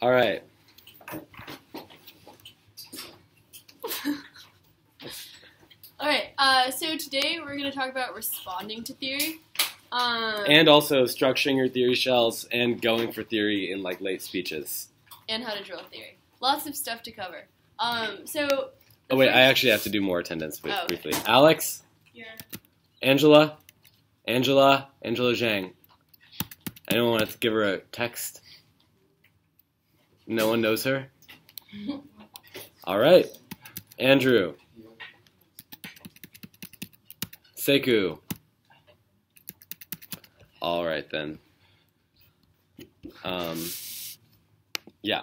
All right. All right. So today we're going to talk about responding to theory. And also structuring your theory shells and going for theory in like late speeches. And how to drill theory. Lots of stuff to cover. Oh wait, I actually have to do more attendance briefly. Okay. Alex? Yeah. Angela Zhang. Anyone want to give her a text? No one knows her? All right. Andrew. Seku. All right then. Yeah.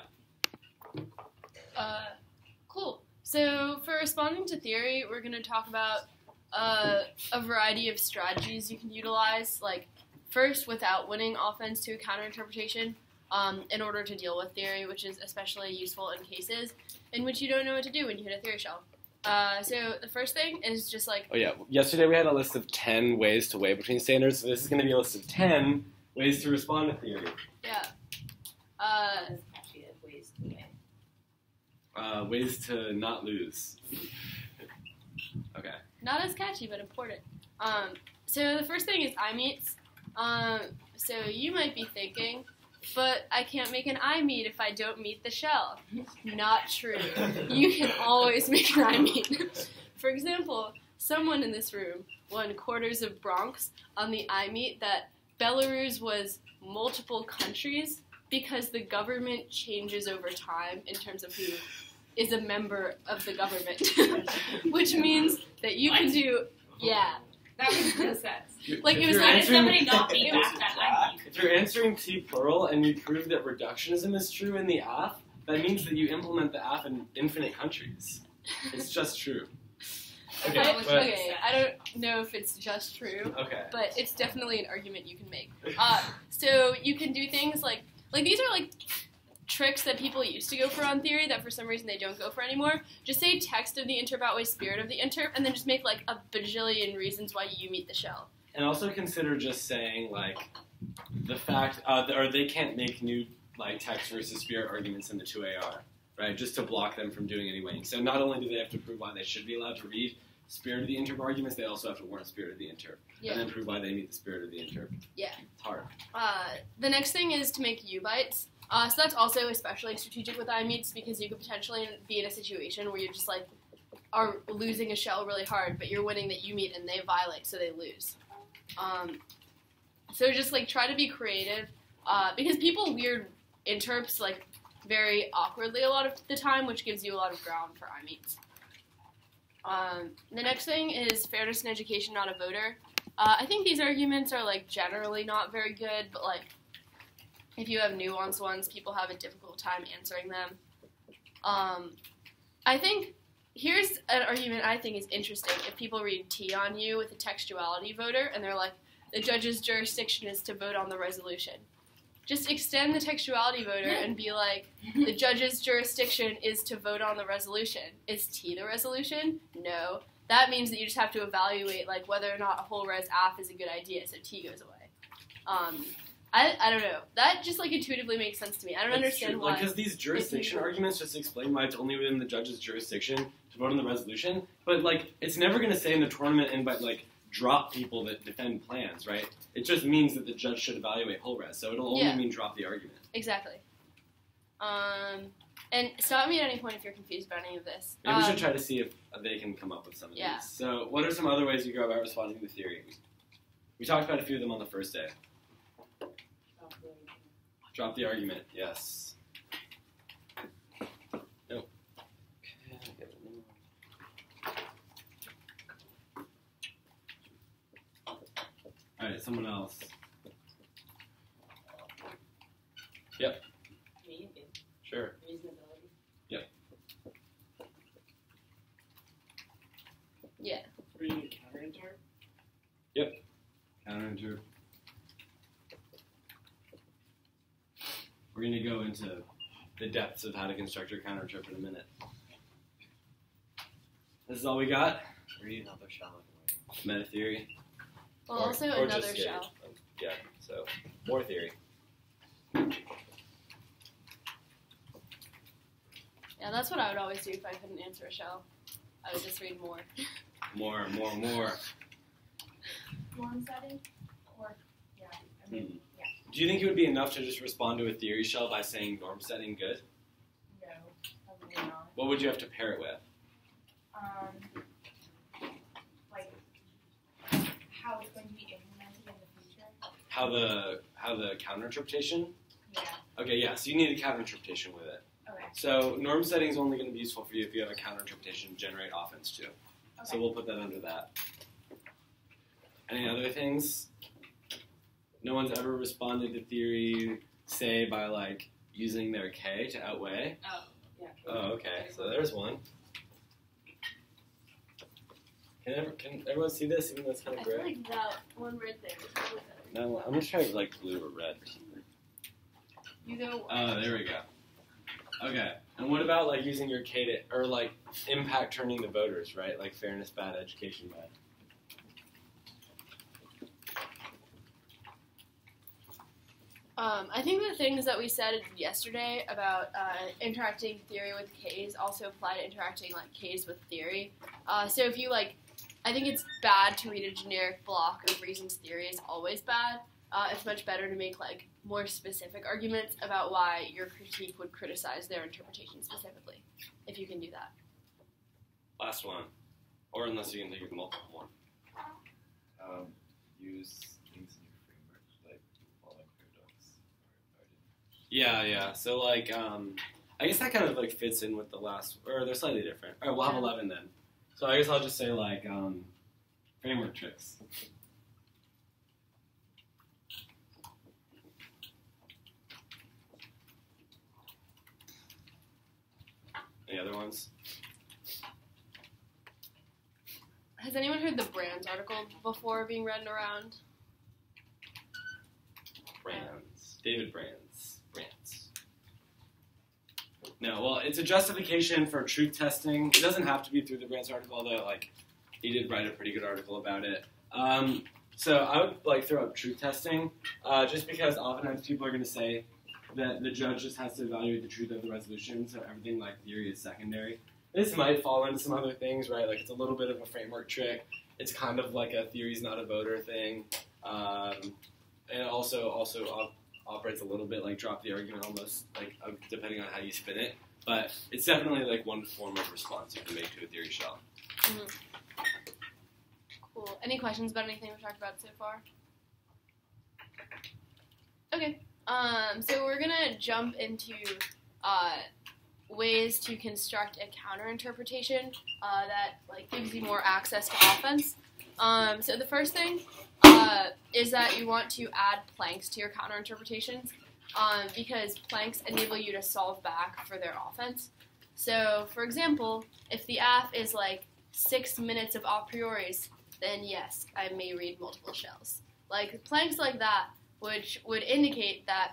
Cool. So for responding to theory, we're going to talk about a variety of strategies you can utilize. Like, first, without winning offense to a counterinterpretation in order to deal with theory, which is especially useful in cases in which you don't know what to do when you hit a theory shell. So the first thing is just like... Oh yeah, yesterday we had a list of 10 ways to weigh between standards, so this is going to be a list of 10 ways to respond to theory. Yeah. Ways to not lose. Okay. Not as catchy, but important. So the first thing is eye meets. So you might be thinking, but I can't make an eye meet if I don't meet the shell. Not true. You can always make an eye meet. For example, someone in this room won quarters of Bronx on the eye meet that Belarus was multiple countries because the government changes over time in terms of who is a member of the government. Which means that you can do, yeah. That makes no sense. Like, it was Why like... did somebody not beat back that I mean? If you're answering T plural and you prove that reductionism is true in the AF, that means that you implement the AF in infinite countries. It's just true. Okay, I don't know if it's just true, but it's definitely an argument you can make. So you can do things like these are like tricks that people used to go for on theory that for some reason they don't go for anymore. Just say text of the interp outweighs spirit of the interp, and then just make like a bajillion reasons why you meet the shell. And also consider just saying like the fact, or they can't make new like text versus spirit arguments in the 2AR, right? Just to block them from doing any weighing. So not only do they have to prove why they should be allowed to read spirit of the interp arguments, they also have to warrant spirit of the interp, and then prove why they meet the spirit of the interp. Yeah. It's hard. The next thing is to make U-bites. So that's also especially strategic with eye meets because you could potentially be in a situation where you're just like are losing a shell really hard, but you're winning that you meet and they violate, so they lose. So just like try to be creative because people weird interps like very awkwardly a lot of the time, which gives you a lot of ground for eye meets. The next thing is fairness in education, not a voter. I think these arguments are like generally not very good, but like if you have nuanced ones, people have a difficult time answering them. I think here's an argument I think is interesting. If people read T on you with a textuality voter and they're like, the judge's jurisdiction is to vote on the resolution. Just extend the textuality voter and be like, the judge's jurisdiction is to vote on the resolution. Is T the resolution? No. That means that you just have to evaluate like whether or not a whole res AF is a good idea, so T goes away. I don't know. That just like intuitively makes sense to me. I don't understand why. Because these jurisdiction arguments just explain why it's only within the judge's jurisdiction to vote on the resolution. But like, it's never going to say in the tournament invite like drop people that defend plans, right? It just means that the judge should evaluate whole res. So it'll only mean drop the argument. Exactly. And stop me at any point if you're confused about any of this. Maybe we should try to see if they can come up with some of these. So what are some other ways you go about responding to theory? We talked about a few of them on the first day. Drop the argument, yes. Nope. Alright, someone else. Yep. Me? Sure. Reasonability? Yep. Yeah. Reading counterinterp? Yep. Counterinterp. We're going to go into the depths of how to construct your counterinterp in a minute. This is all we got? Read another shell. Meta theory. Well, also or another just, shell. Yeah, so more theory. Yeah, that's what I would always do if I couldn't answer a shell. I would just read more. More. Norm setting? Or, yeah, I mean, yeah. Do you think it would be enough to just respond to a theory shell by saying norm setting good? No, probably not. What would you have to pair it with? Like, how it's going to be implemented in the future? How the counterinterpretation? Yeah. Okay, yeah, so you need a counterinterpretation with it. Okay. So norm setting is only going to be useful for you if you have a counterinterpretation to generate offense too. So Okay. we'll put that under that. Any other things? No one's ever responded to theory, say, by like using their K to outweigh? Oh, yeah. Oh, okay. So there's one. Can everyone see this, even though it's kind I of feel gray? like that one right there is probably better. No, I'm going to try like blue or red or something. You go. Oh, there we go. Okay. And what about like using your K to, or like impact turning the voters, right? Like fairness bad, education bad. I think the things that we said yesterday about interacting theory with K's also apply to interacting like K's with theory. So if you like, I think it's bad to read a generic block of reasons theory is always bad. It's much better to make like more specific arguments about why your critique would criticize their interpretation specifically, if you can do that. Last one. Or unless you can think of multiple more. Use things in your framework, like following paradox. Yeah. So like, I guess that kind of like fits in with the last, or they're slightly different. All right, we'll have 11 then. So I guess I'll just say like framework tricks. Any other ones? Has anyone heard the Brands article before being read around? Brands. David Brands. Brands. No, well, it's a justification for truth testing. It doesn't have to be through the Brands article, although, like, he did write a pretty good article about it. So I would, like, throw up truth testing, just because oftentimes people are going to say that the judge just has to evaluate the truth of the resolution, so everything like theory is secondary. This might fall into some other things, right? Like it's a little bit of a framework trick. It's kind of like a theory's not a voter thing. And it also operates a little bit like drop the argument almost, like depending on how you spin it. But it's definitely like one form of response you can make to a theory shell. Mm-hmm. Cool. Any questions about anything we've talked about so far? Okay. So we're gonna jump into ways to construct a counterinterpretation that like gives you more access to offense. So the first thing is that you want to add planks to your counterinterpretations because planks enable you to solve back for their offense. So, for example, if the AF is like 6 minutes of a prioris, then yes, I may read multiple shells. Like planks like that, which would indicate that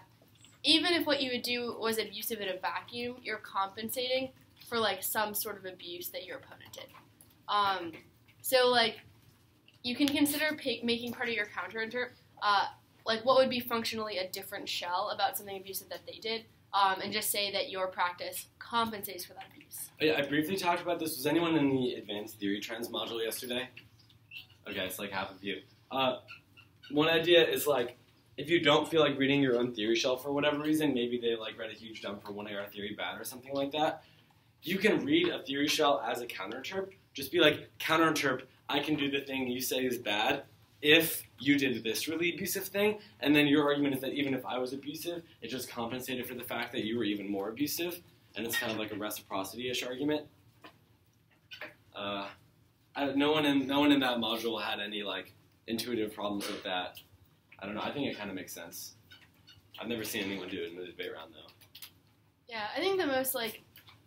even if what you would do was abusive in a vacuum, you're compensating for like some sort of abuse that your opponent did. So like you can consider making part of your counterinterp like what would be functionally a different shell about something abusive that they did, and just say that your practice compensates for that abuse. I briefly talked about this. Was anyone in the Advanced Theory Trends module yesterday? Okay, it's like half of you. One idea is like, if you don't feel like reading your own theory shell for whatever reason, maybe they like read a huge dump for one AR theory bad or something like that, you can read a theory shell as a counterinterp. Just be like, counterinterp, I can do the thing you say is bad if you did this really abusive thing, and then your argument is that even if I was abusive, it just compensated for the fact that you were even more abusive, and it's kind of like a reciprocity-ish argument. No one in that module had any like intuitive problems with that. I don't know. I think it kind of makes sense. I've never seen anyone do it in the debate round though. Yeah, I think the most like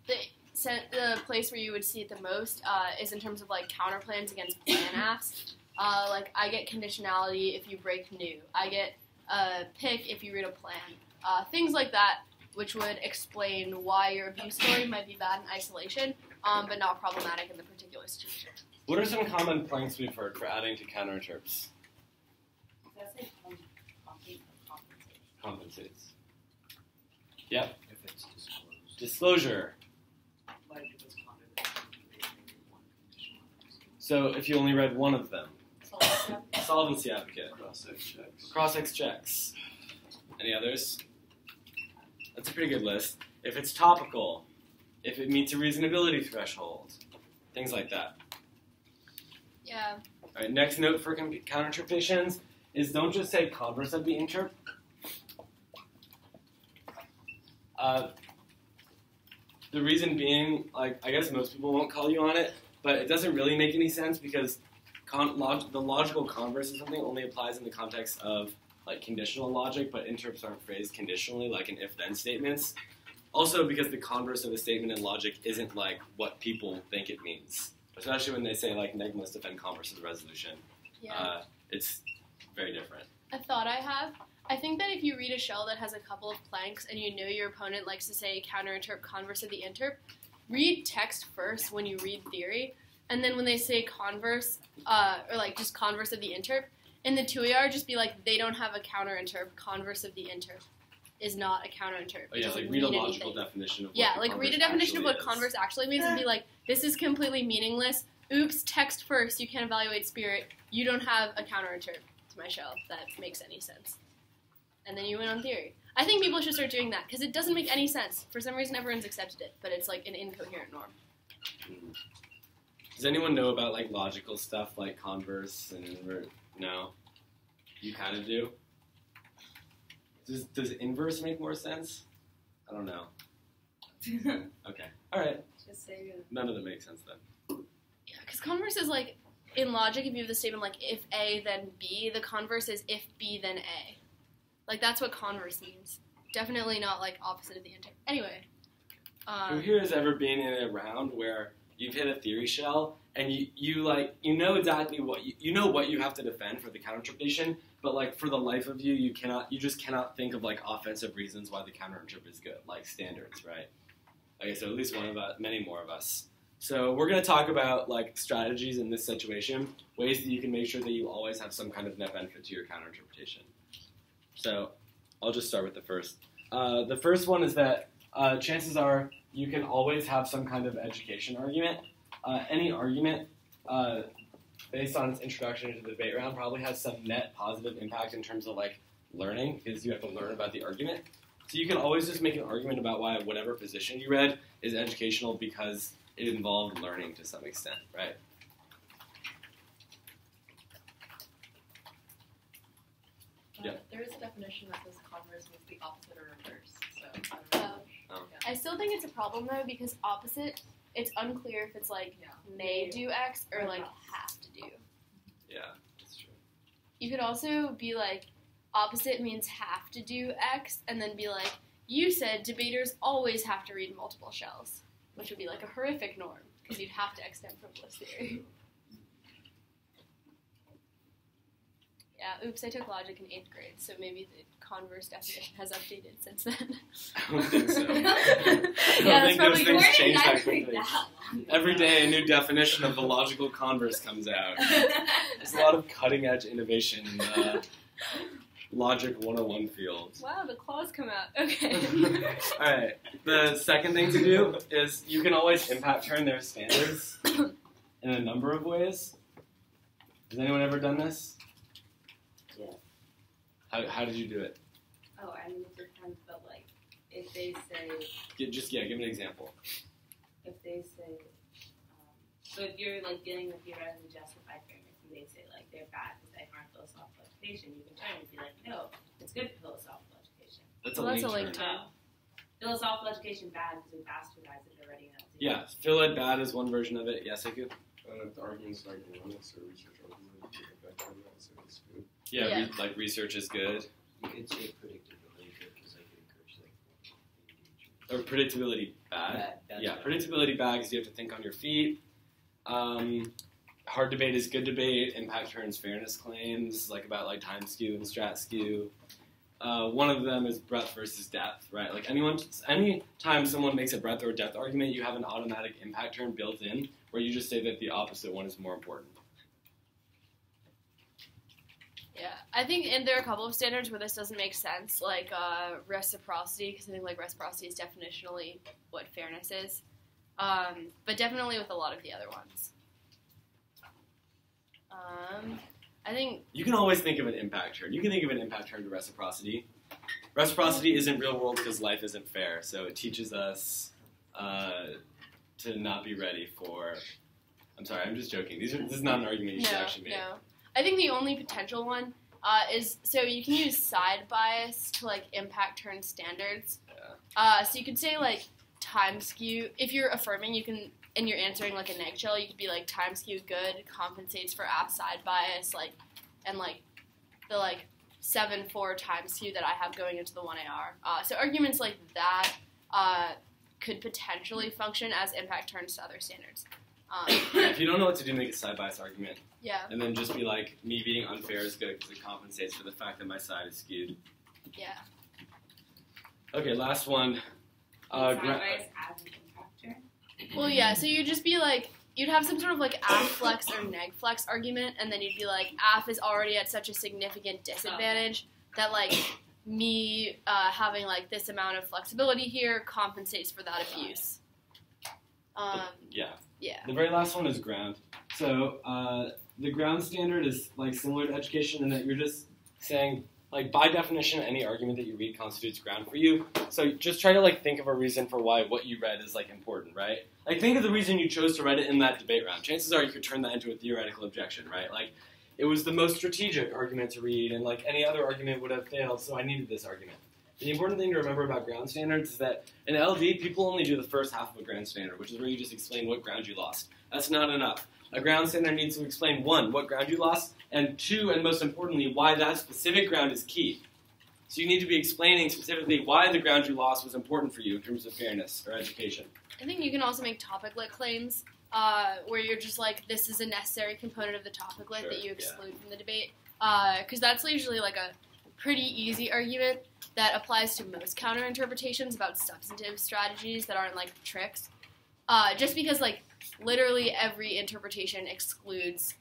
the place where you would see it the most is in terms of like counterplans against plan AFs. Like I get conditionality if you break new. I get pick if you read a plan. Things like that, which would explain why your abuse story might be bad in isolation, but not problematic in the particular situation. What are some common planks we've heard for adding to counterinterps? compensates. Yep. If it's disclosed. Disclosure. Like if it's contradictory, maybe one conditional. So if you only read one of them. So, Solvency advocate. Cross-check checks. Cross-ex checks. Any others? That's a pretty good list. If it's topical, if it meets a reasonability threshold, things like that. Yeah. All right, next note for counterinterpretations is don't just say converse of the interp. The reason being, like, I guess most people won't call you on it, but it doesn't really make any sense because the logical converse of something only applies in the context of like conditional logic, but interps aren't phrased conditionally like in if-then statements. Also because the converse of a statement in logic isn't like what people think it means, especially when they say like neg must defend converse of the resolution. Yeah. It's very different. A thought I have. I think that if you read a shell that has a couple of planks and you know your opponent likes to say counterinterp converse of the interp, read text first when you read theory, and then when they say converse, or like just converse of the interp, in the 2AR just be like, they don't have a counterinterp, converse of the interp is not a counterinterp. Oh yeah, Doesn't like read a mean logical anything. definition of what Yeah, the like read a converse definition of what actually is. converse actually means and be like, this is completely meaningless. Oops, text first, you can't evaluate spirit. You don't have a counterinterp to my shell that makes any sense. And then you win on theory. I think people should start doing that because it doesn't make any sense. For some reason, everyone's accepted it, but it's like an incoherent norm. Does anyone know about like logical stuff like converse and inverse? No? You kind of do? Does inverse make more sense? I don't know. Okay. Alright. just say None of them make sense then. Yeah, because converse is like, in logic, if you have the statement like if A, then B, the converse is if B, then A. Like, that's what converse means. Definitely not like opposite of the interp. Anyway. Who here has ever been in a round where you've hit a theory shell and you know exactly what you know what you have to defend for the counterinterpretation, but like for the life of you, you just cannot think of like offensive reasons why the counterinterpret is good, like standards, right? Okay, so at least one of us, many more of us. So we're going to talk about like strategies in this situation, ways that you can make sure that you always have some kind of net benefit to your counterinterpretation. So I'll just start with the first. The first one is that chances are you can always have some kind of education argument. Any argument based on its introduction into the debate round probably has some net positive impact in terms of like learning because you have to learn about the argument. So you can always just make an argument about why whatever position you read is educational because it involved learning to some extent, right? Yeah. There is a definition that says converse means the opposite or reverse. So I don't know. I still think it's a problem though because opposite, it's unclear if it's like may do X or like have to do. Yeah, that's true. You could also be like opposite means have to do X and then be like, you said debaters always have to read multiple shells, which would be like a horrific norm because you'd have to extend frivolous theory. Yeah, oops, I took logic in 8th grade, so maybe the converse definition has updated since then. I don't think so. Yeah, I that's don't think those probably things good. change that quickly. Every day a new definition of the logical converse comes out. There's a lot of cutting-edge innovation in the Logic 101 field. Wow, the claws come out. Okay. Alright, the second thing to do is you can always impact turn their standards in a number of ways. Has anyone ever done this? Yeah. How did you do it? Oh, I mean, it depends, but like, if they say, Give me an example. if they say, so if you're like dealing with your rather justified framework, and they say like they're bad because they harm philosophical education, you can turn and be like, no, it's good for philosophical education. That's Well, a that's a link link turn. turn. Philosophical education bad because it bastardizes it already now. Yeah, fill it bad is one version of it. Yes, I do. The argument's like limits or research argument, you can back on that, so it's good. Yeah, Yeah. like research is good. You could say predictability good because I could encourage like engagement. Or predictability bad. That's Yeah, bad. predictability bad because you have to think on your feet. Hard debate is good debate. Impact turns fairness claims, like about like time skew and strat skew. One of them is breadth versus depth, right? Like any time someone makes a breadth or depth argument, you have an automatic impact turn built in where you just say that the opposite one is more important. Yeah, I think, and there are a couple of standards where this doesn't make sense, like reciprocity, because I think like reciprocity is definitionally what fairness is, but definitely with a lot of the other ones. I think You can always think of an impact turn. You can think of an impact turn to reciprocity. Reciprocity isn't real world because life isn't fair, so it teaches us to not be ready for. I'm sorry, I'm just joking. This is not an argument you should actually make. No. I think the only potential one is, so you can use side bias to like impact turn standards. So you could say like time skew. If you're affirming, you can, and you're answering like a neg-shell, you could be like time skew good compensates for app side bias, like, and like the like 7-4 time skew that I have going into the 1AR. So arguments like that could potentially function as impact turns to other standards. If you don't know what to do, make a side bias argument. Yeah. And then just be like, me being unfair is good because it compensates for the fact that my side is skewed. Yeah. Okay, last one. Side bias as an impact turn. Well, yeah, so you'd just be like, you'd have some sort of like aff flex or neg flex argument, and then you'd be like, aff is already at such a significant disadvantage that like me having like this amount of flexibility here compensates for that abuse. Yeah. Yeah. The very last one is ground. So the ground standard is like similar to education in that you're just saying, like, by definition, any argument that you read constitutes ground for you. So just try to like think of a reason for why what you read is like important, right? Like think of the reason you chose to read it in that debate round. Chances are you could turn that into a theoretical objection, right? Like it was the most strategic argument to read, and like any other argument would have failed, so I needed this argument. The important thing to remember about ground standards is that in LD, people only do the first half of a ground standard, which is where you just explain what ground you lost. That's not enough. A ground standard needs to explain, 1, what ground you lost, and 2, and most importantly, why that specific ground is key. So you need to be explaining specifically why the ground you lost was important for you in terms of fairness or education. I think you can also make topic-lit claims where you're just like, this is a necessary component of the topic-lit Sure, that you exclude from the debate. Because that's usually like a pretty easy argument that applies to most counter-interpretations about substantive strategies that aren't like tricks. Just because like literally every interpretation excludes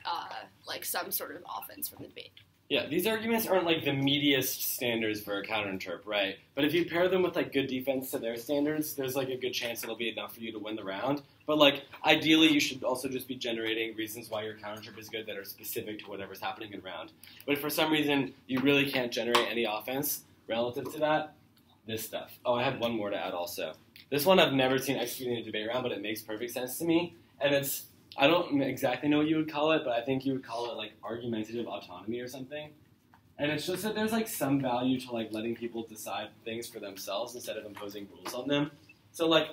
like some sort of offense from the debate. Yeah, these arguments aren't like the meatiest standards for a counterinterp, right? But if you pair them with like good defense to their standards, there's like a good chance it'll be enough for you to win the round. But like ideally, you should also just be generating reasons why your counterinterp is good that are specific to whatever's happening in round. But if for some reason you really can't generate any offense relative to that, this stuff. Oh, I had one more to add also. This one I've never seen executed in a debate round, but it makes perfect sense to me. And it's, I don't exactly know what you would call it, but I think you would call it like argumentative autonomy or something. And it's just that there's like some value to like letting people decide things for themselves instead of imposing rules on them. So like,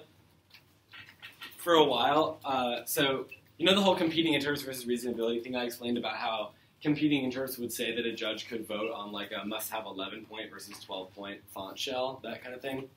for a while, so you know the whole competing interps versus reasonability thing I explained about how competing interps would say that a judge could vote on like a must-have 11-point versus 12-point font shell, that kind of thing.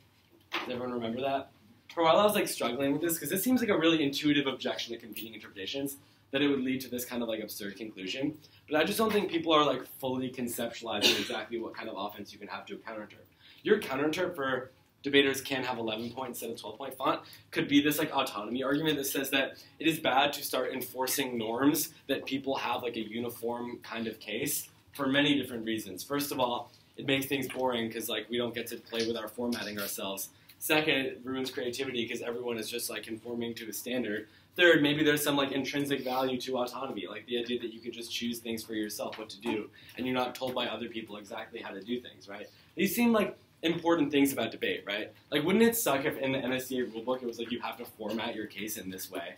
Does everyone remember that? For a while I was like struggling with this because it seems like a really intuitive objection to competing interpretations that it would lead to this kind of like absurd conclusion. But I just don't think people are like fully conceptualizing exactly what kind of offense you can have to a counterinterp. Your counterinterp for debaters can have 11-point instead of 12-point font could be this like autonomy argument that says that it is bad to start enforcing norms that people have like a uniform kind of case for many different reasons. First of all, it makes things boring because like we don't get to play with our formatting ourselves. Second, it ruins creativity because everyone is just like conforming to a standard. Third, maybe there's some like intrinsic value to autonomy, like the idea that you can just choose things for yourself what to do, and you're not told by other people exactly how to do things, right? These seem like important things about debate, right? Like, wouldn't it suck if in the NSCA rulebook it was like you have to format your case in this way?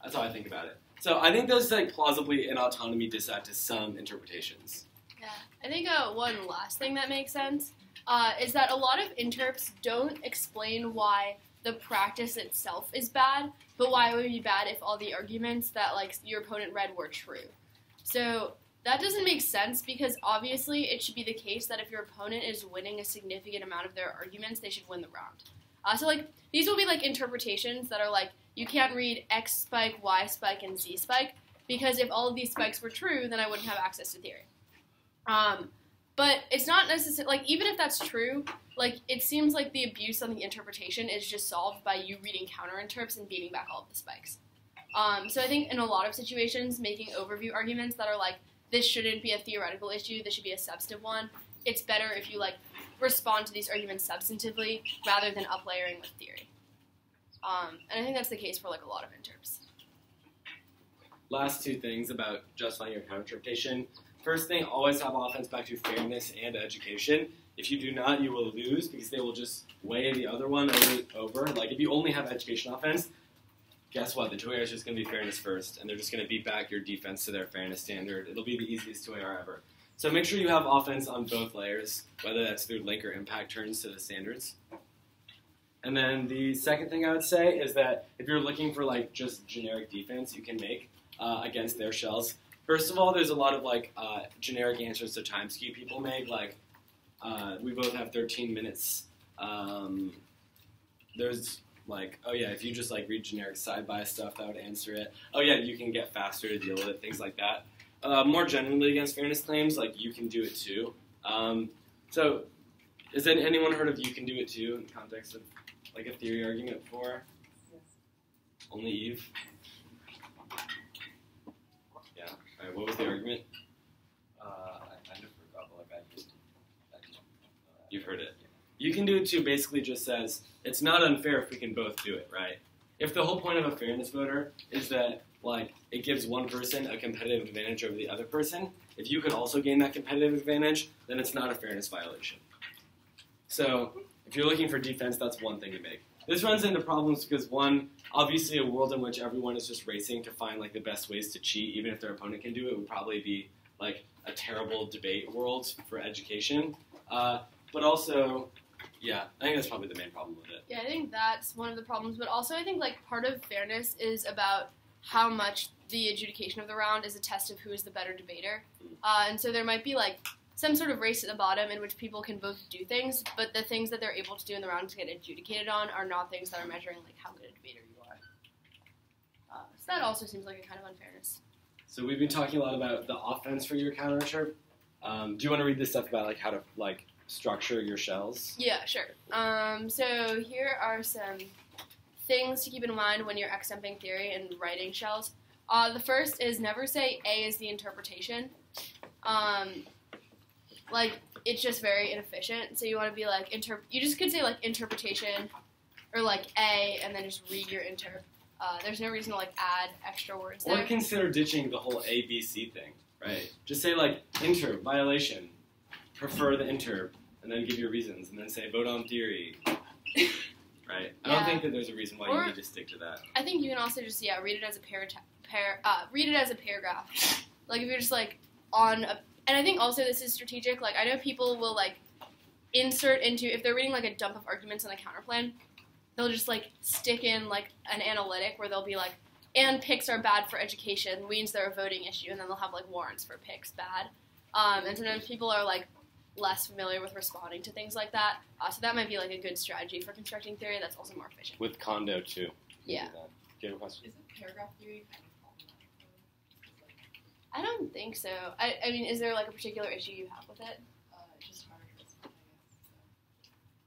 That's how I think about it. So I think there's like plausibly an autonomy dissent to some interpretations. Yeah, I think one last thing that makes sense is that a lot of interps don't explain why the practice itself is bad, but why it would be bad if all the arguments that like your opponent read were true. So that doesn't make sense because obviously it should be the case that if your opponent is winning a significant amount of their arguments, they should win the round. So like these will be like interpretations that are like you can't read X spike, Y spike, and Z spike because if all of these spikes were true, then I wouldn't have access to theory. But it's not necessarily, like, even if that's true, like, it seems like the abuse on the interpretation is just solved by you reading counterinterps and beating back all of the spikes. So I think in a lot of situations, making overview arguments that are like, this shouldn't be a theoretical issue, this should be a substantive one, it's better if you like respond to these arguments substantively rather than uplayering with theory. And I think that's the case for like a lot of interps. Last two things about justifying your counterinterpretation. First thing, always have offense back to fairness and education. If you do not, you will lose because they will just weigh the other one over. Like if you only have education offense, guess what? The 2AR is just going to be fairness first, and they're just going to beat back your defense to their fairness standard. It'll be the easiest 2AR ever. So make sure you have offense on both layers, whether that's through link or impact turns to the standards. And then the second thing I would say is that if you're looking for like just generic defense you can make against their shells, first of all, there's a lot of like generic answers to time skew people make, like we both have 13 minutes. There's like, oh yeah, if you just like read generic side-by stuff, that would answer it. Oh yeah, you can get faster to deal with it, things like that. More generally against fairness claims, like you can do it too. So, has anyone heard of you can do it too in the context of like a theory argument before? Yes. Only Eve? Yeah. All right, what was the argument? I kind of forgot, but like I just You've heard it. You can do it too basically just says, it's not unfair if we can both do it, right? If the whole point of a fairness voter is that, like, it gives one person a competitive advantage over the other person, if you can also gain that competitive advantage, then it's not a fairness violation. So, if you're looking for defense, that's one thing to make. This runs into problems because, one, obviously a world in which everyone is just racing to find, like, the best ways to cheat, even if their opponent can do it, would probably be, like, a terrible debate world for education. But also, yeah, I think that's probably the main problem with it. Yeah, I think that's one of the problems, but also I think like part of fairness is about how much the adjudication of the round is a test of who is the better debater. And so there might be like some sort of race at the bottom in which people can both do things, but the things that they're able to do in the round to get adjudicated on are not things that are measuring like how good a debater you are. So that also seems like a kind of unfairness. So we've been talking a lot about the offense for your counter-interp. Do you want to read this stuff about like how to like structure your shells? Yeah, sure. So here are some things to keep in mind when you're extemping theory and writing shells. The first is never say A is the interpretation. Like, it's just very inefficient. So you want to be like, you just could say like interpretation or like A and then just read your interp. There's no reason to like add extra words there. Or consider ditching the whole A, B, C thing, right? Just say like interp, violation, prefer the interp, and then give your reasons, and then say vote on theory, right? I don't think that there's a reason why you need to stick to that. I think you can also just read it as a paragraph. Like if you're just like on a, and I think also this is strategic. Like I know people will like insert into if they're reading like a dump of arguments on a counterplan, they'll just like stick in like an analytic where they'll be like, and picks are bad for education means they're a voting issue, and then they'll have like warrants for picks bad. And sometimes people are like less familiar with responding to things like that. So that might be like a good strategy for constructing theory that's also more efficient. With condo too. Yeah. Do you have a question? Isn't paragraph theory kind of problematic? I don't think so. I mean, is there like a particular issue you have with it? It's just harder to explain,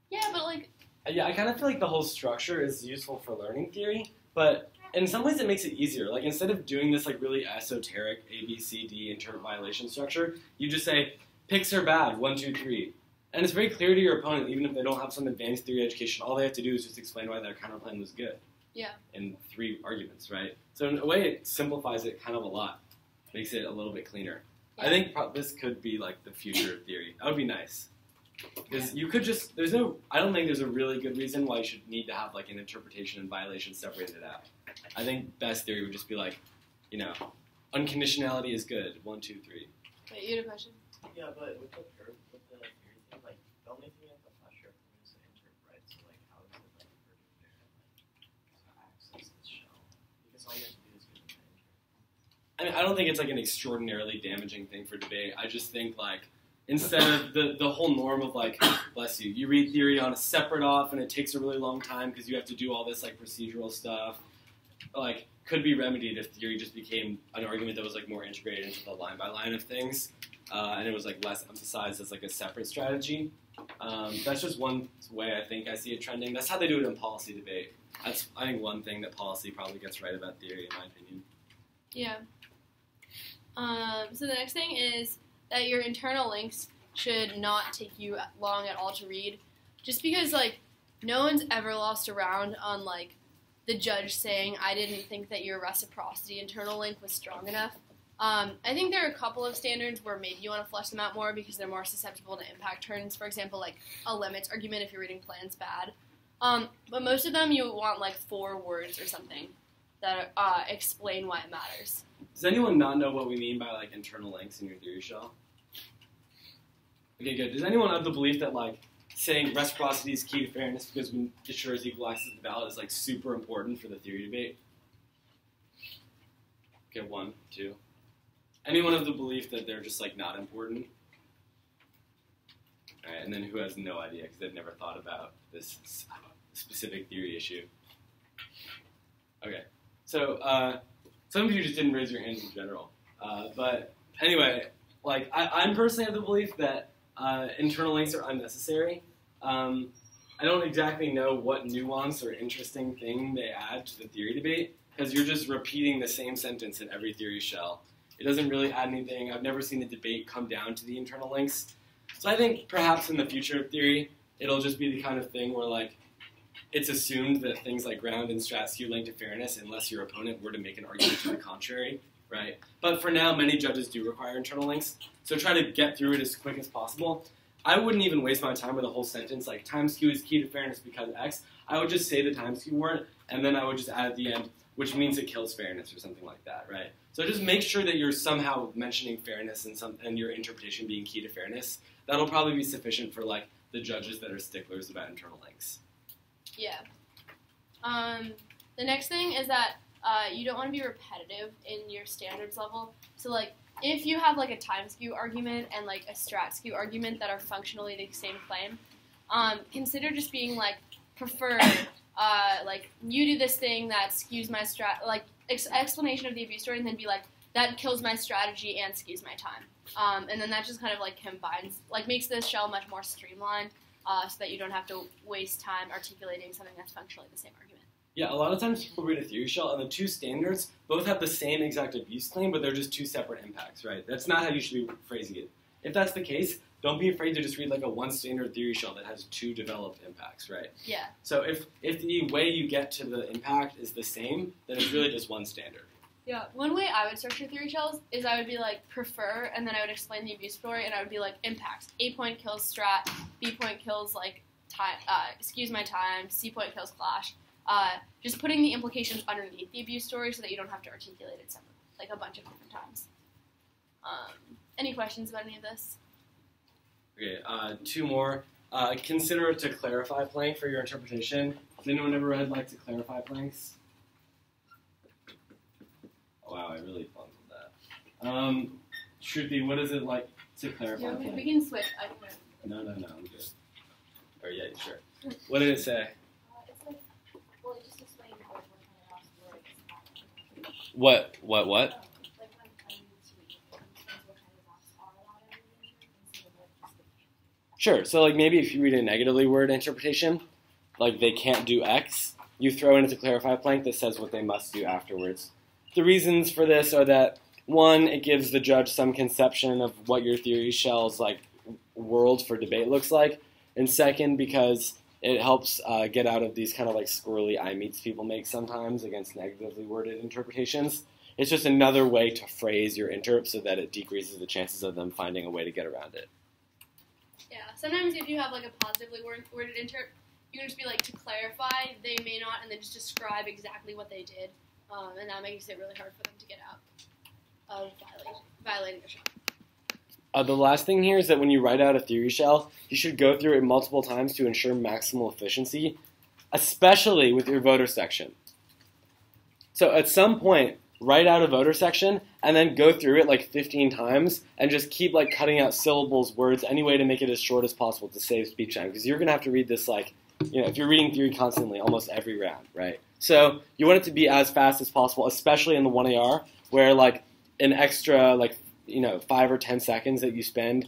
I Yeah, but like, Yeah, I kind of feel like the whole structure is useful for learning theory, but in some ways it makes it easier. Like instead of doing this like really esoteric A, B, C, D interp violation structure, you just say, picks are bad, 1, 2, 3. And it's very clear to your opponent, even if they don't have some advanced theory education, all they have to do is just explain why their counterplan was good. Yeah. In 3 arguments, right? So in a way, it simplifies it kind of a lot. Makes it a little bit cleaner. Yeah. I think this could be like the future of theory. That would be nice. Because you could just, I don't think there's a really good reason why you should need to have like an interpretation and violation separated out. I think best theory would just be like, unconditionality is good, 1, 2, 3. Wait, you had a question? Yeah, but with the theory thing, like the only thing you have to flash your phone is the interp, right? So like, how is it like for to access this shell? Because all you have to do is give it the interp. I mean, I don't think it's like an extraordinarily damaging thing for debate. I just think like instead of the whole norm of like, bless you, you read theory on a separate off and it takes a really long time because you have to do all this like procedural stuff. Like could be remedied if theory just became an argument that was like more integrated into the line by line of things. And it was like less emphasized as like a separate strategy. That's just one way I think I see it trending. That's how they do it in policy debate. That's I think one thing that policy probably gets right about theory, in my opinion. Yeah. So the next thing is that your internal links should not take you long at all to read, just because like no one's ever lost a round on like the judge saying I didn't think that your reciprocity internal link was strong enough. I think there are a couple of standards where maybe you want to flesh them out more because they're more susceptible to impact turns. For example, like a limits argument if you're reading plans bad. But most of them you want like 4 words or something that explain why it matters. Does anyone not know what we mean by like internal links in your theory shell? Okay, good. Does anyone have the belief that like saying reciprocity is key to fairness because when ensures equalizes the ballot is like super important for the theory debate? Okay, 1, 2. Anyone have the belief that they're just like not important? All right, and then who has no idea because they've never thought about this specific theory issue? Okay, so some of you just didn't raise your hands in general, but anyway, like I'm personally of the belief that internal links are unnecessary. I don't exactly know what nuance or interesting thing they add to the theory debate because you're just repeating the same sentence in every theory shell. It doesn't really add anything. I've never seen a debate come down to the internal links. So I think perhaps in the future of theory, it'll just be the kind of thing where like it's assumed that things like ground and strat skew link to fairness unless your opponent were to make an argument to the contrary, right? But for now, many judges do require internal links, so try to get through it as quick as possible. I wouldn't even waste my time with a whole sentence like time skew is key to fairness because X. I would just say the time skew word, and then I would just add at the end, which means it kills fairness or something like that, right? So just make sure that you're somehow mentioning fairness and your interpretation being key to fairness. That'll probably be sufficient for like the judges that are sticklers about internal links. Yeah. The next thing is that you don't want to be repetitive in your standards level. So like if you have like a time skew argument and like a strat skew argument that are functionally the same claim, consider just being like prefer like you do this thing that skews my strat, like explanation of the abuse story, and then be like that kills my strategy and skews my time, and then that just kind of like combines, like makes the shell much more streamlined, so that you don't have to waste time articulating something that's functionally the same argument. Yeah, a lot of times people read a theory shell and the 2 standards both have the same exact abuse claim, but they're just 2 separate impacts, right? That's not how you should be phrasing it. If that's the case, don't be afraid to just read like a 1 standard theory shell that has 2 developed impacts, right? Yeah. So if the way you get to the impact is the same, then it's really just 1 standard. Yeah, one way I would structure theory shells is I would be like prefer, and then I would explain the abuse story, and I would be like impacts. A point kills strat, B point kills like time, skews my time, C point kills clash. Just putting the implications underneath the abuse story so that you don't have to articulate it separately, like a bunch of different times. Any questions about any of this? Okay, 2 more. Consider it to clarify plank for your interpretation. Has anyone ever read like to clarify planks? Oh, wow, I really bungled that. Shruti, what is it like to clarify Yeah, plank? we can switch. No, I'm good. Or yeah, sure. What did it say? It's like, well, it just explained what kind of words. What? Like when I need to read, it explains what kind of docs are allowed in the intro instead of what just they can't do. Sure. So like maybe if you read a negatively worded interpretation, like they can't do X, you throw in into clarify plank that says what they must do afterwards. The reasons for this are that 1, it gives the judge some conception of what your theory shell's like world for debate looks like, and 2nd, because it helps get out of these kind of like squirrely eye meets people make sometimes against negatively worded interpretations. It's just another way to phrase your interp so that it decreases the chances of them finding a way to get around it. Yeah, sometimes if you have like a positively worded interp, you can just be like, to clarify, they may not, and then just describe exactly what they did, and that makes it really hard for them to get out of violating the shell. The last thing here is that when you write out a theory shell, you should go through it multiple times to ensure maximal efficiency, especially with your voter section. So at some point, write out a voter section and then go through it like 15 times and just keep like cutting out syllables, words, any way to make it as short as possible to save speech time. Because you're going to have to read this like, if you're reading theory constantly, almost every round, right? So you want it to be as fast as possible, especially in the 1AR, where like an extra like 5 or 10 seconds that you spend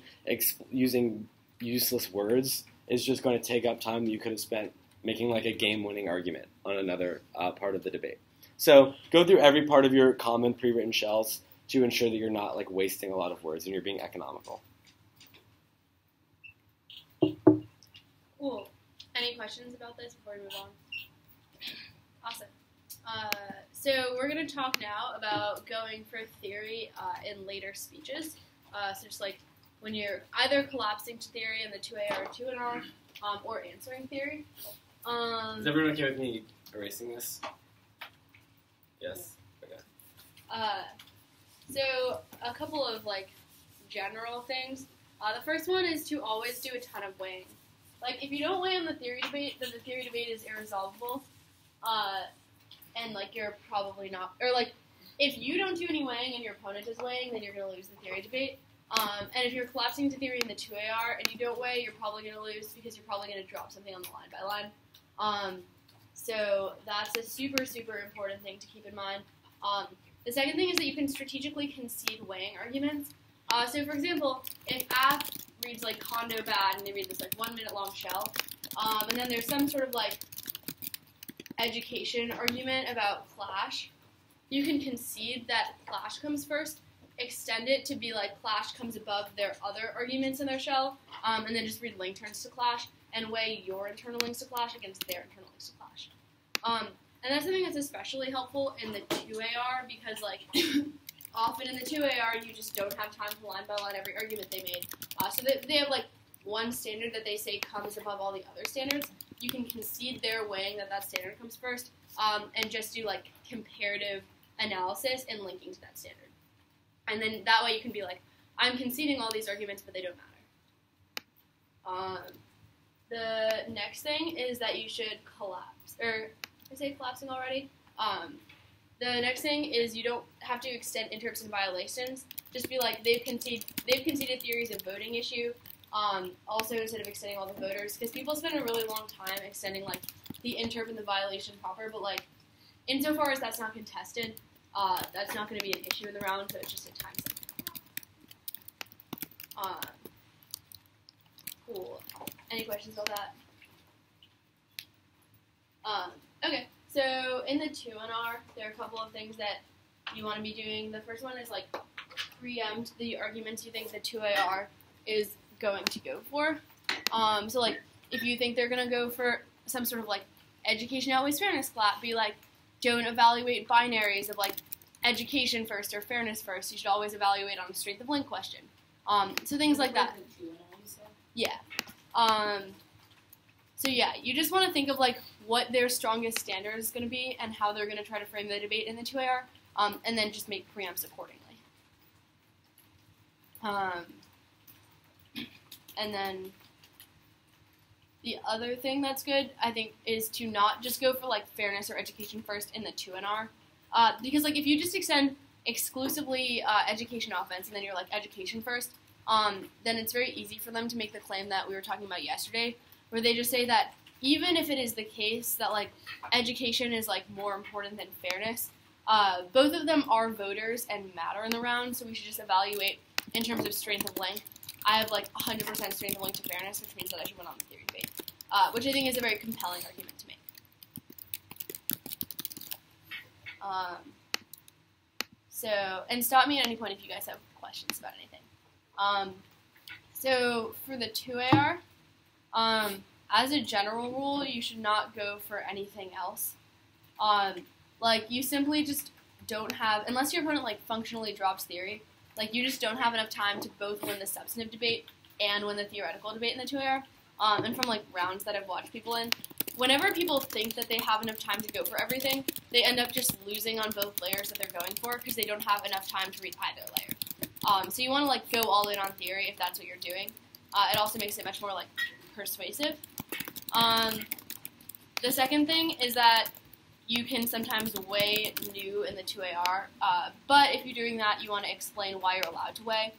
using useless words is just going to take up time that you could have spent making like a game-winning argument on another part of the debate. So go through every part of your common pre-written shells, to ensure that you're not like wasting a lot of words and you're being economical. Cool. Any questions about this before we move on? Awesome. So we're going to talk now about going for theory in later speeches. So just like when you're either collapsing to theory in the 2A or 2NR, or answering theory. Is everyone okay with me erasing this? Yes. Okay. So a couple of like general things. The first one is to always do a ton of weighing. Like if you don't weigh on the theory debate, then the theory debate is irresolvable. And like you're probably not, or like if you don't do any weighing and your opponent is weighing, then you're going to lose the theory debate. And if you're collapsing to theory in the 2AR and you don't weigh, you're probably going to lose because you're probably going to drop something on the line by line. So that's a super, super important thing to keep in mind. The second thing is that you can strategically concede weighing arguments. So for example, if app reads like condo bad and they read this like 1 minute long shell, and then there's some sort of like education argument about Clash, you can concede that Clash comes first, extend it to be like Clash comes above their other arguments in their shell, and then just read link turns to Clash and weigh your internal links to Clash against their internal links to Clash. And that's something that's especially helpful in the 2AR because like often in the 2AR you just don't have time to line by line every argument they made. So they have like one standard that they say comes above all the other standards. You can concede their weighing that standard comes first, and just do like comparative analysis and linking to that standard. And then that way you can be like, I'm conceding all these arguments, but they don't matter. The next thing is that you should collapse. Or, did I say collapsing already? The next thing is you don't have to extend interps and violations. Just be like, they've conceded theories of voting issue. Also, instead of extending all the voters, because people spend a really long time extending like the interp and the violation proper, but like insofar as that's not contested, that's not going to be an issue in the round, so it's just a time suck. Cool. Any questions about that? Okay, so in the 2NR, there are a couple of things that you want to be doing. The first one is like preempt the arguments you think the 2AR is going to go for. So like if you think they're going to go for some sort of like education outweighs fairness clap, be like, don't evaluate binaries of like education first or fairness first. You should always evaluate on a strength of link question. So things like that. Yeah. So yeah, you just want to think of like what their strongest standard is going to be and how they're going to try to frame the debate in the 2AR, and then just make preempts accordingly. And then the other thing that's good, I think, is to not just go for like fairness or education first in the 2NR, because like if you just extend exclusively education offense and then you're like education first, then it's very easy for them to make the claim that we were talking about yesterday, where they just say that even if it is the case that like education is like more important than fairness, both of them are voters and matter in the round, so we should just evaluate in terms of strength of link. I have like 100% strength of link to fairness, which means that I should win on the theory debate, which I think is a very compelling argument to make. And stop me at any point if you guys have questions about anything. So for the 2AR, as a general rule, you should not go for anything else. Like you simply just don't have, unless your opponent like functionally drops theory, like you just don't have enough time to both win the substantive debate and win the theoretical debate in the 2AR. And from like rounds that I've watched people in, whenever people think that they have enough time to go for everything, they end up just losing on both layers that they're going for because they don't have enough time to read either layer. So you want to like go all in on theory if that's what you're doing. It also makes it much more like persuasive. The second thing is that you can sometimes weigh new in the 2AR, but if you're doing that, you want to explain why you're allowed to weigh.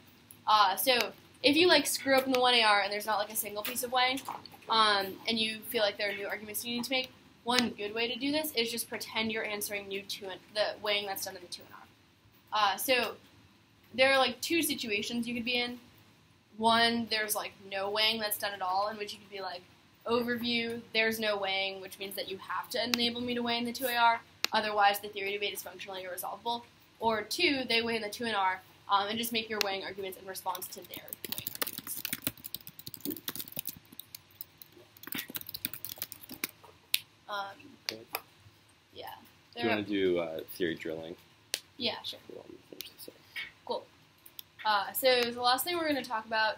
So if you like screw up in the 1AR and there's not like a single piece of weighing, and you feel like there are new arguments you need to make, one good way to do this is just pretend you're answering the weighing that's done in the 2NR. So there are like two situations you could be in. One, there's like no weighing that's done at all, in which you could be like, overview, there's no weighing, which means that you have to enable me to weigh in the 2AR, otherwise the theory debate is functionally irresolvable. or 2, they weigh in the 2 and R, and just make your weighing arguments in response to their weighing arguments. Okay. Yeah. Do you want to do theory drilling? Yeah, sure. Cool. Cool. So the last thing we're going to talk about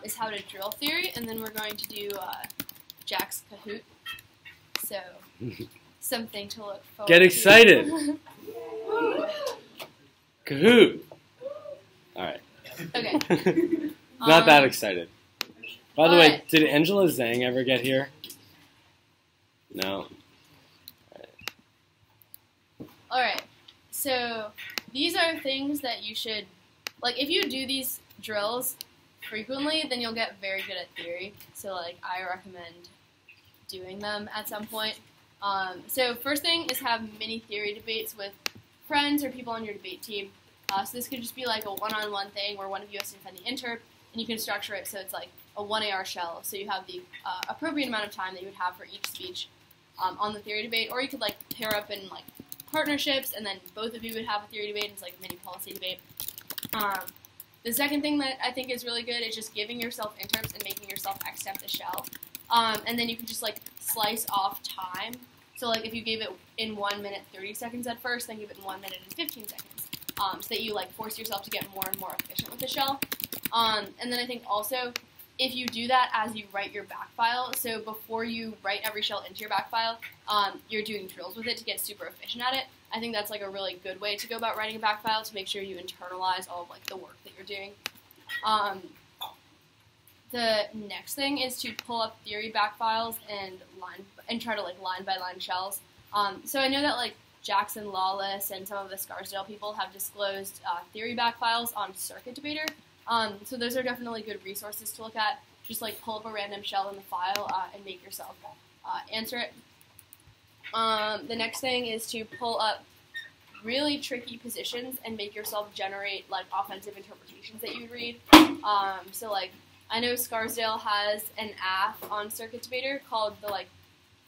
is how to drill theory, and then we're going to do Jack's Kahoot. So, something to look forward to. Get excited! Kahoot! Alright. Okay. Not that excited. By the way, alright. did Angela Zhang ever get here? No. Alright. So, these are things that you should, like, if you do these drills frequently, then you'll get very good at theory. So, like, I recommend doing them at some point. So first thing is have mini theory debates with friends or people on your debate team. So this could just be like a one-on-one thing where one of you has to defend the interp, and you can structure it so it's like a 1 AR shell, so you have the appropriate amount of time that you would have for each speech on the theory debate. Or you could like pair up in like partnerships, and then both of you would have a theory debate. It's like a mini policy debate. The second thing that I think is really good is just giving yourself interps and making yourself accept a shell. And then you can just like slice off time. So like if you gave it in 1 minute 30 seconds at first, then give it in 1 minute and 15 seconds. So that you like force yourself to get more and more efficient with the shell. And then I think also if you do that as you write your back file, so before you write every shell into your back file, you're doing drills with it to get super efficient at it. I think that's like a really good way to go about writing a back file to make sure you internalize all of like the work that you're doing. The next thing is to pull up theory back files and try to like line by line shells. So I know that like Jackson Lawless and some of the Scarsdale people have disclosed theory back files on Circuit Debater. So those are definitely good resources to look at. Just like pull up a random shell in the file and make yourself answer it. The next thing is to pull up really tricky positions and make yourself generate like offensive interpretations that you would read. So like I know Scarsdale has an app on Circuit Debater called the like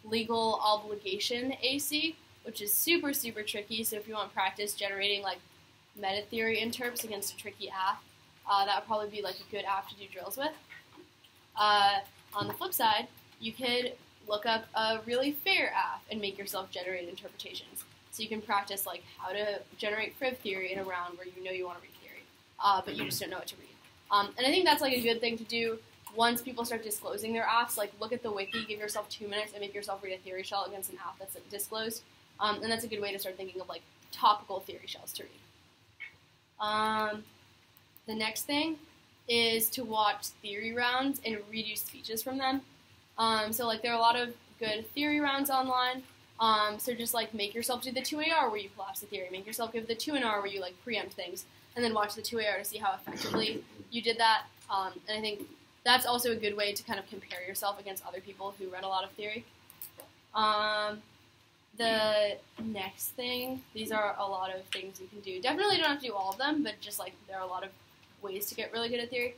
legal obligation AC, which is super, super tricky. So if you want practice generating like meta theory interps against a tricky app, that would probably be like a good app to do drills with. On the flip side, you could look up a really fair app and make yourself generate interpretations. So you can practice like how to generate Friv theory in a round where you know you want to read theory, but you just don't know what to read. And I think that's like a good thing to do once people start disclosing their apps. Like look at the wiki, give yourself 2 minutes, and make yourself read a theory shell against an app that's like, disclosed. And that's a good way to start thinking of like topical theory shells to read. The next thing is to watch theory rounds and redo speeches from them. So like there are a lot of good theory rounds online. So just like make yourself do the 2AR where you collapse the theory. Make yourself give the 2NR where you like preempt things, and then watch the 2AR to see how effectively you did that. And I think that's also a good way to kind of compare yourself against other people who read a lot of theory. The next thing, these are a lot of things you can do. Definitely don't have to do all of them, but just like there are a lot of ways to get really good at theory.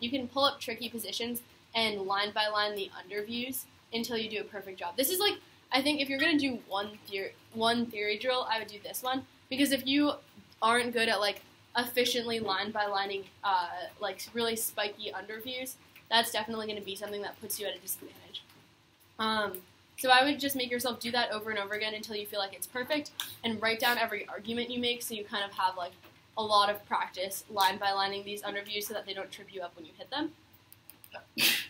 You can pull up tricky positions and line by line the underviews until you do a perfect job. This is like, I think if you're going to do one theory drill, I would do this one. Because if you aren't good at like efficiently line by lining like really spiky underviews, that's definitely going to be something that puts you at a disadvantage. So I would just make yourself do that over and over again until you feel like it's perfect, and write down every argument you make so you kind of have like a lot of practice line by lining these underviews so that they don't trip you up when you hit them.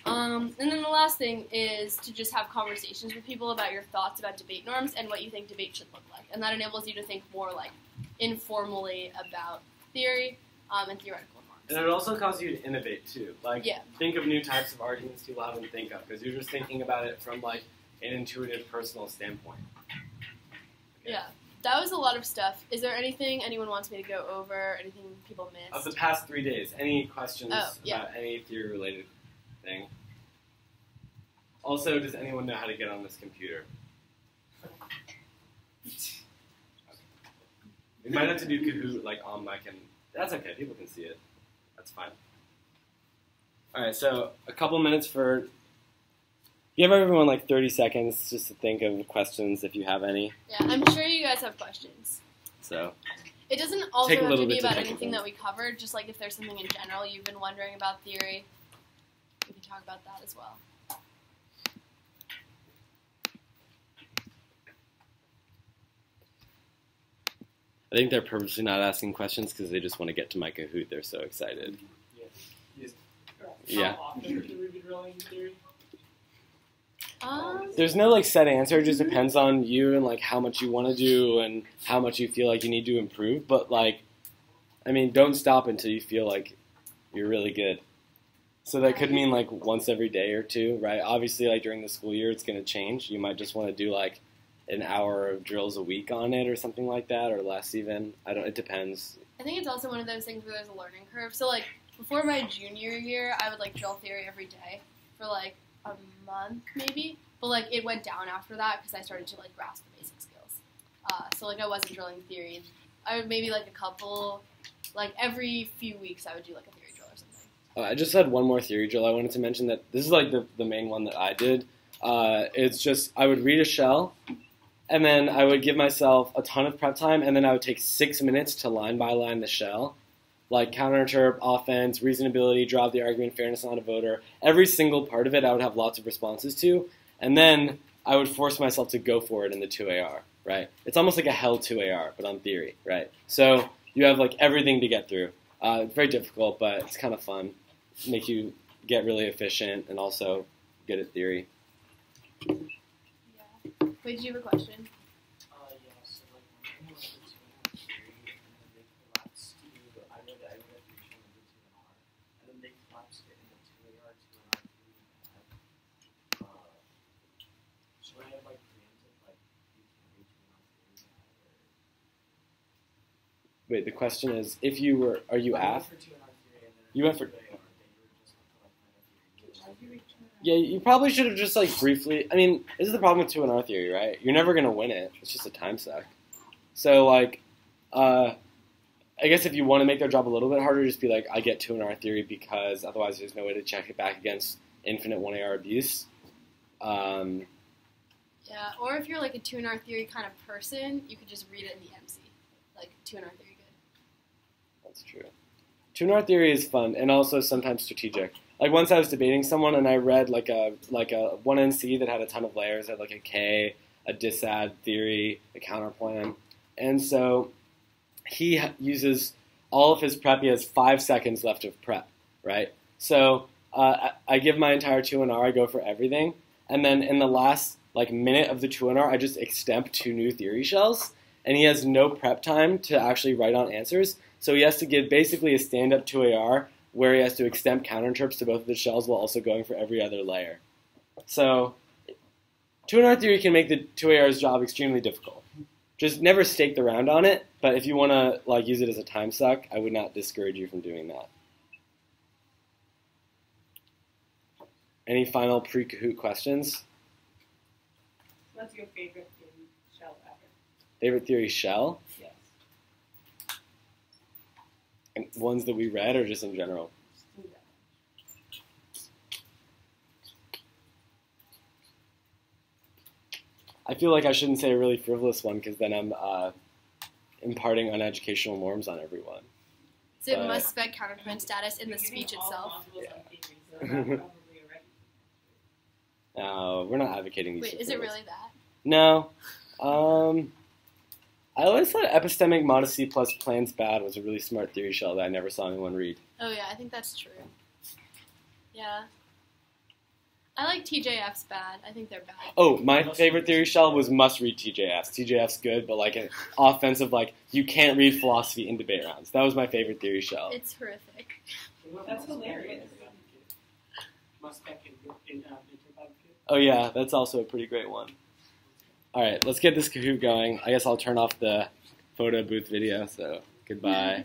And then the last thing is to just have conversations with people about your thoughts about debate norms and what you think debate should look like. And that enables you to think more like informally about theory and theoretical norms. And it also causes you to innovate too. Like Yeah. think of new types of arguments people haven't think of, because you're just thinking about it from like an intuitive personal standpoint. Okay. Yeah. That was a lot of stuff. Is there anything anyone wants me to go over? Anything people missed? Of the past 3 days, any questions yeah. about any theory-related thing? Also, does anyone know how to get on this computer? We might have to do Kahoot like on mic, and that's okay. People can see it. That's fine. All right, so a couple minutes for. Give everyone like 30 seconds just to think of questions if you have any. Yeah, I'm sure you guys have questions. So. It doesn't also Take a have little to be bit to about think anything about. that we covered. Just like if there's something in general you've been wondering about theory, we can talk about that as well. I think they're purposely not asking questions because they just want to get to my Kahoot. They're so excited. Yeah. How often should we be drilling theory? There's no like set answer. It just depends on you and like how much you want to do and how much you feel like you need to improve. But like, I mean, don't stop until you feel like you're really good. So that could mean like once every day or two, right? Obviously, like during the school year, it's going to change. You might just want to do like an hour of drills a week on it or something like that, or less even. I don't. It depends. I think it's also one of those things where there's a learning curve. So like before my junior year, I would like drill theory every day for like a month maybe, but like it went down after that because I started to like grasp the basic skills. So like I wasn't drilling theory. I would maybe like a couple, like every few weeks I would do like a theory drill or something. I just had one more theory drill I wanted to mention. That this is like the main one that I did. It's just I would read a shell, and then I would give myself a ton of prep time, and then I would take 6 minutes to line by line the shell. Like counter-interp, offense, reasonability, draw the argument, fairness, not a voter. Every single part of it I would have lots of responses to. And then I would force myself to go for it in the 2AR, right? It's almost like a hell 2AR, but on theory, right? So you have like everything to get through. It's very difficult, but it's kind of fun. Make you get really efficient and also good at theory. Yeah. Wait, did you have a question? Yeah, so like when I was the 2.5 theory and then they collapsed to, I read the definition of the 2.R, and then they collapsed it into 2AR, 2.R, 3.5. Should I have like preempted like you can't read 2.R theory bad, or? Wait, the question is, if you were, are you I AF? went for 2.R theory and then You went for- 2AR, they were just like my theory. Yeah, you probably should have just like briefly. I mean, this is the problem with 2NR theory, right? You're never gonna win it. It's just a time suck. So like, I guess if you want to make their job a little bit harder, just be like, I get 2NR theory because otherwise there's no way to check it back against infinite 1AR abuse. Yeah, or if you're like a 2NR theory kind of person, you could just read it in the MC. Like 2NR theory good. That's true. 2NR theory is fun and also sometimes strategic. Like once I was debating someone and I read like a 1NC that had a ton of layers, had like a K, a disad theory, a counterplan, and so he uses all of his prep. He has 5 seconds left of prep, right? So I give my entire 2NR, I go for everything, and then in the last like minute of the 2NR, I just extemp 2 new theory shells, and he has no prep time to actually write on answers. So he has to give basically a stand-up 2AR where he has to extemp counterinterps to both of the shells while also going for every other layer. So 2NR theory can make the 2AR's job extremely difficult. Just never stake the round on it, but if you want to like use it as a time suck, I would not discourage you from doing that. Any final pre-Kahoot questions? What's your favorite theory shell ever? Favorite theory shell? Yes. And ones that we read or just in general? Just do that. I feel like I shouldn't say a really frivolous one because then I'm imparting uneducational norms on everyone. So it must spec counterpoint status in the speech itself. No, we're not advocating these. Wait, is it really that? No. I always thought epistemic modesty plus plans bad was a really smart theory shell that I never saw anyone read. Oh yeah, I think that's true. Yeah. I like TJF's bad. I think they're bad. Oh, my favorite theory shell was must read TJF's. TJF's good, but like an offensive, like you can't read philosophy in debate rounds. That was my favorite theory shell. It's horrific. That's hilarious. Must back in Interp advocate. Oh yeah, that's also a pretty great one. All right, let's get this Kahoot going. I guess I'll turn off the photo booth video, so goodbye.